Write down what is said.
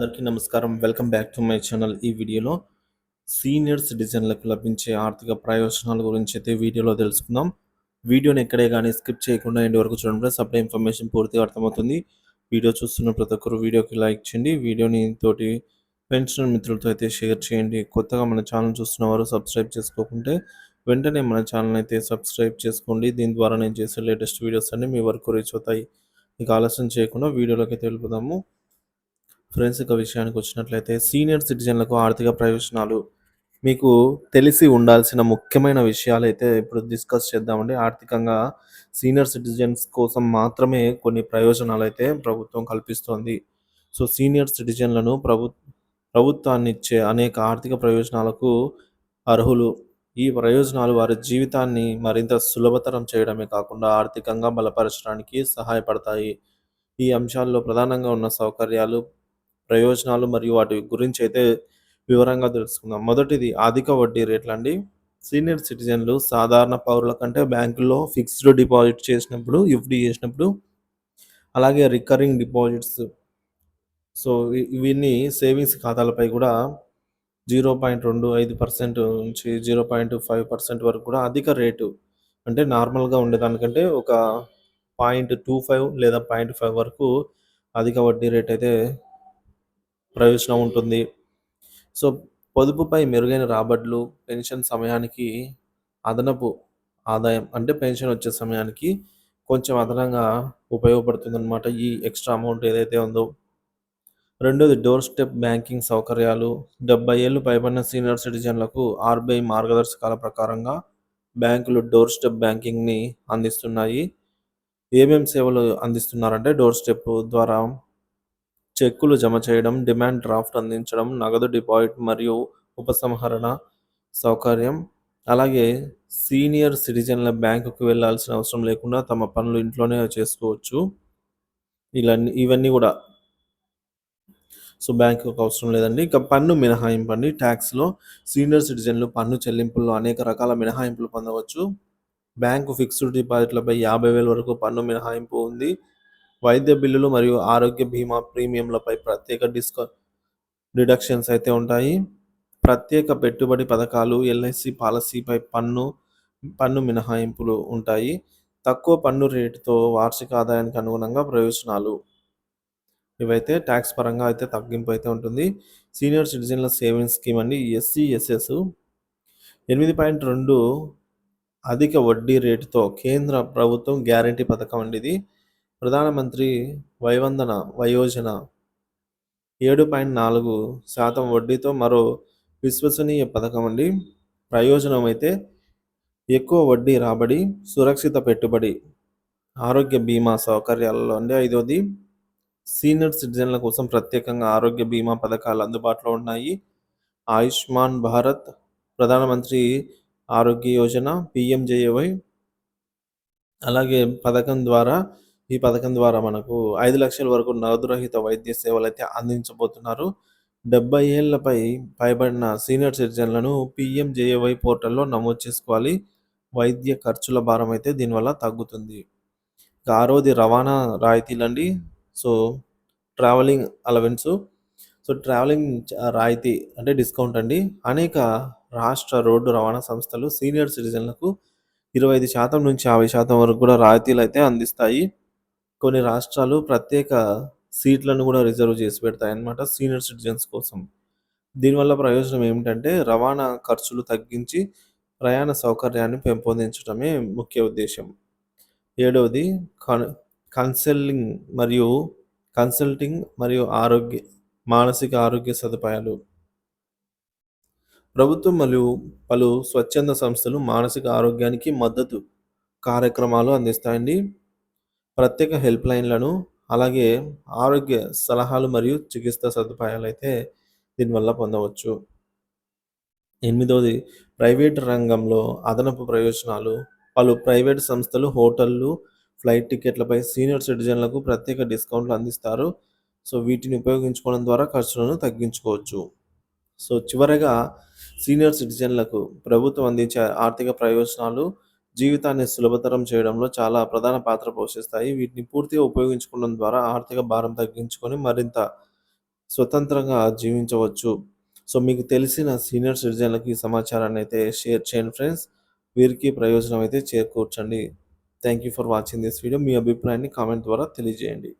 అందరికీ నమస్కారం. Welcome back to my channel. ఈ వీడియోలో సీనియర్ సిటిజన్లకు లభించే ఆర్థిక ప్రయోజనాల గురించి అయితే వీడియోలో తెలుసుకుందాం. వీడియోని ఎక్కడే కానీ స్కిప్ చేయకుండా ఎండ్ వరకు చూడండి ఫ్రెండ్స్. అప్పుడే ఇన్ఫర్మేషన్ పూర్తిగా అర్థమవుతుంది. వీడియో చూస్తున్న ప్రతి ఒక్కరు వీడియోకి లైక్ చేయండి. వీడియోని తోటి పెన్షన్ మిత్రులతో అయితే షేర్ చేయండి. కొత్తగా మన ఛానల్ చూస్తున్న వారు సబ్స్క్రైబ్ చేసుకోకుంటే వెంటనే మన ఛానల్ అయితే సబ్స్క్రైబ్ చేసుకోండి. దీని ద్వారా నేను చేసే లేటెస్ట్ వీడియోస్ అన్ని మీ వరకు రీచ్ అవుతాయి. ఇక ఆలస్యం చేయకుండా వీడియోలోకి అయితే వెళ్ళిపోదాము. ఫ్రెండ్స్, ఇక విషయానికి వచ్చినట్లయితే సీనియర్ సిటిజన్లకు ఆర్థిక ప్రయోజనాలు మీకు తెలిసి ఉండాల్సిన ముఖ్యమైన విషయాలైతే ఇప్పుడు డిస్కస్ చేద్దామండి. ఆర్థికంగా సీనియర్ సిటిజన్స్ కోసం మాత్రమే కొన్ని ప్రయోజనాలు అయితే ప్రభుత్వం కల్పిస్తోంది. సో సీనియర్ సిటిజన్లను ప్రభుత్వాన్నిచ్చే అనేక ఆర్థిక ప్రయోజనాలకు అర్హులు. ఈ ప్రయోజనాలు వారి జీవితాన్ని మరింత సులభతరం చేయడమే కాకుండా ఆర్థికంగా బలపరచడానికి సహాయపడతాయి. ఈ అంశాల్లో ప్రధానంగా ఉన్న సౌకర్యాలు, ప్రయోజనాలు మరియు వాటి గురించి అయితే వివరంగా తెలుసుకుందాం. మొదటిది అధిక వడ్డీ రేట్లండి. సీనియర్ సిటిజన్లు సాధారణ పౌరుల కంటే బ్యాంకుల్లో ఫిక్స్డ్ డిపాజిట్ చేసినప్పుడు, ఎఫ్‌డి చేసినప్పుడు, అలాగే రికరింగ్ డిపాజిట్స్, సో ఇవన్నీ సేవింగ్స్ ఖాతాలపై కూడా 0.25% నుంచి 0.5% వరకు కూడా అధిక రేటు, అంటే నార్మల్‌గా ఉండేదానికంటే ఒక 0.25 లేదా 0.5 వరకు అధిక వడ్డీ రేట్ అయితే ప్రయోజనం ఉంటుంది. సో పొదుపుపై మెరుగైన రాబడులు, పెన్షన్ సమయానికి అదనపు ఆదాయం, అంటే పెన్షన్ వచ్చే సమయానికి కొంచెం అదనంగా ఉపయోగపడుతుందన్నమాట ఈ ఎక్స్ట్రా అమౌంట్ ఏదైతే ఉందో. రెండోది డోర్ స్టెప్ బ్యాంకింగ్ సౌకర్యాలు. 70 ఏళ్ళు పైబడిన సీనియర్ సిటిజన్లకు ఆర్‌బీఐ మార్గదర్శకాల ప్రకారంగా బ్యాంకులు డోర్ స్టెప్ బ్యాంకింగ్‌ని అందిస్తున్నాయి. ఏమేం సేవలు అందిస్తున్నారంటే డోర్ స్టెప్ ద్వారా చెక్కులు జమ చేయడం, డిమాండ్ డ్రాఫ్ట్ అందించడం, నగదు డిపాజిట్ మరియు ఉపసంహరణ సౌకర్యం. అలాగే సీనియర్ సిటిజన్ల బ్యాంకుకు వెళ్ళాల్సిన అవసరం లేకుండా తమ పనులు ఇంట్లోనే చేసుకోవచ్చు. ఇవన్నీ కూడా సో బ్యాంకుకు అవసరం లేదండి. ఇక పన్ను మినహాయింపు అండి. ట్యాక్స్‌లో సీనియర్ సిటిజన్లు పన్ను చెల్లింపుల్లో అనేక రకాల మినహాయింపులు పొందవచ్చు. బ్యాంకు ఫిక్స్డ్ డిపాజిట్లపై 50,000 వరకు పన్ను మినహాయింపు ఉంది. వైద్య బిల్లులు మరియు ఆరోగ్య బీమా ప్రీమియంలపై ప్రత్యేక డిడక్షన్స్ అయితే ఉంటాయి. ప్రత్యేక పెట్టుబడి పథకాలు, ఎల్ఐసి పాలసీపై పన్ను మినహాయింపులు ఉంటాయి. తక్కువ పన్ను రేటుతో వార్షిక ఆదాయానికి అనుగుణంగా ప్రయోజనాలు. ఇవైతే ట్యాక్స్ పరంగా అయితే తగ్గింపు అయితే ఉంటుంది. సీనియర్ సిటిజన్ల సేవింగ్స్ స్కీమ్ అండి. ఎస్సీఎస్ఎస్ 8.2 అధిక వడ్డీ రేటుతో కేంద్ర ప్రభుత్వం గ్యారంటీ పథకం అండి ఇది. ప్రధానమంత్రి వయవందన వయోజన 7.4% వడ్డీతో మరో విశ్వసనీయ పథకం అండి. ప్రయోజనం అయితే ఎక్కువ వడ్డీ రాబడి, సురక్షిత పెట్టుబడి, ఆరోగ్య బీమా సౌకర్యాలలో అండి. ఐదోది సీనియర్ సిటిజన్ల కోసం ప్రత్యేకంగా ఆరోగ్య బీమా పథకాలు అందుబాటులో ఉన్నాయి. ఆయుష్మాన్ భారత్, ప్రధానమంత్రి ఆరోగ్య యోజన, పీఎంజేఏవై. అలాగే ఈ పథకం ద్వారా మనకు 5 లక్షల వరకు నగదు రహిత వైద్య సేవలైతే అందించబోతున్నారు. 70 ఏళ్లపై పైబడిన సీనియర్ సిటిజన్లను పీఎంజేఏవై పోర్టల్‌లో నమోదు చేసుకోవాలి. వైద్య ఖర్చుల భారం అయితే దీనివల్ల తగ్గుతుంది. ఇక ఆరోది రవాణా రాయితీలండి. So travelling allowance. So travelling రాయితీ అంటే డిస్కౌంట్ అండి. అనేక రాష్ట్ర రోడ్డు రవాణా సంస్థలు సీనియర్ సిటిజన్లకు 25% నుంచి 50% వరకు కూడా రాయితీలు అయితే అందిస్తాయి. కొన్ని రాష్ట్రాలు ప్రత్యేక సీట్లను కూడా రిజర్వ్ చేసి పెడతాయన్నమాట సీనియర్ సిటిజన్స్ కోసం. దీనివల్ల ప్రయోజనం ఏమిటంటే రవాణా ఖర్చులు తగ్గించి ప్రయాణ సౌకర్యాన్ని పెంపొందించడమే ముఖ్య ఉద్దేశం. ఏడవది కన్సల్టింగ్ మరియు మానసిక ఆరోగ్య సదుపాయాలు. ప్రభుత్వం మరియు పలు స్వచ్ఛంద సంస్థలు మానసిక ఆరోగ్యానికి మద్దతు కార్యక్రమాలు అందిస్తాయండి. ప్రత్యేక హెల్ప్ లైన్లను, అలాగే ఆరోగ్య సలహాలు మరియు చికిత్స సదుపాయాలు అయితే దీనివల్ల పొందవచ్చు. ఎనిమిదవది ప్రైవేట్ రంగంలో అదనపు ప్రయోజనాలు. పలు ప్రైవేట్ సంస్థలు హోటళ్ళు, ఫ్లైట్ టికెట్లపై సీనియర్ సిటిజన్లకు ప్రత్యేక డిస్కౌంట్లు అందిస్తారు. సో వీటిని ఉపయోగించుకోవడం ద్వారా ఖర్చులను తగ్గించుకోవచ్చు. సో చివరగా సీనియర్ సిటిజన్లకు ప్రభుత్వం అందించే ఆర్థిక ప్రయోజనాలు జీవితాన్ని సులభతరం చేయడంలో చాలా ప్రధాన పాత్ర పోషిస్తాయి. వీటిని పూర్తిగా ఉపయోగించుకోవడం ద్వారా ఆర్థిక భారం తగ్గించుకొని మరింత స్వతంత్రంగా జీవించవచ్చు. సో, మీకు తెలిసిన సీనియర్ సిటిజన్‌లకి ఈ సమాచారాన్ని అయితే షేర్ చేయండి ఫ్రెండ్స్. వీరికి ప్రయోజనం అయితే చేకూర్చండి. Thank you for watching this video. మీ అభిప్రాయాన్ని కామెంట్ ద్వారా తెలియజేయండి.